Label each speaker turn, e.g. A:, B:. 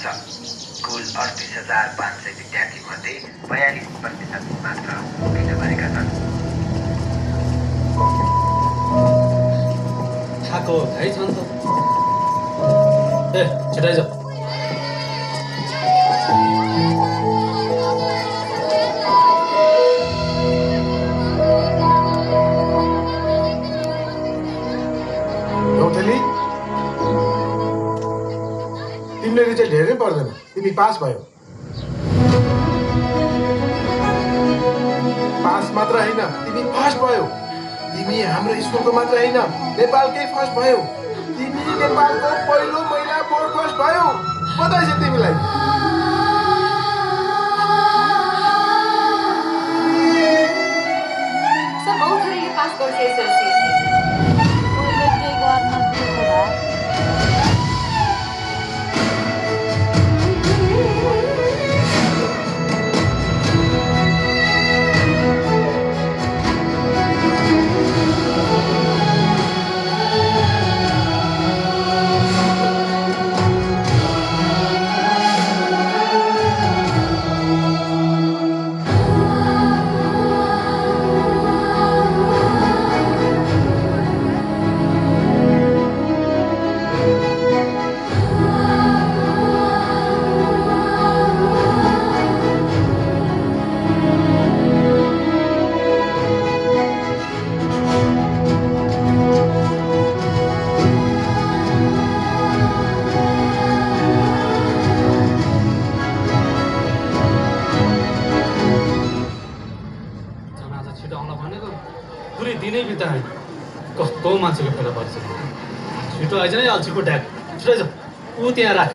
A: छ। कुल 38,500 विद्यार्थीमध्ये 42% मात्र उत्तीर्ण भएका छन्।
B: खाएको है छन् त ए छिटाइ जाऊ।
C: गौथली तिमीले रिजल्ट हेर्नै पर्दैन, तिमी पास भयो। पास मात्र होइन, तिमी फर्स्ट भयो। तिमी हाम्रो स्कुलको मात्र होइन, नेपालकै फर्स्ट भयो। तिमी नेपालको पहिलो महिला बोर्ड फर्स्ट भयो। बधाई छ तिमीलाई।
D: सब गौथलीले पास गर्छ एसएलसी।
B: पुरै दिनै बिताएँ कस्तो मान्छेको फेला पर्छ। छिटो आइज नै अल्छीको ढ्याक छिटो आइज ऊ त्यहाँ राख।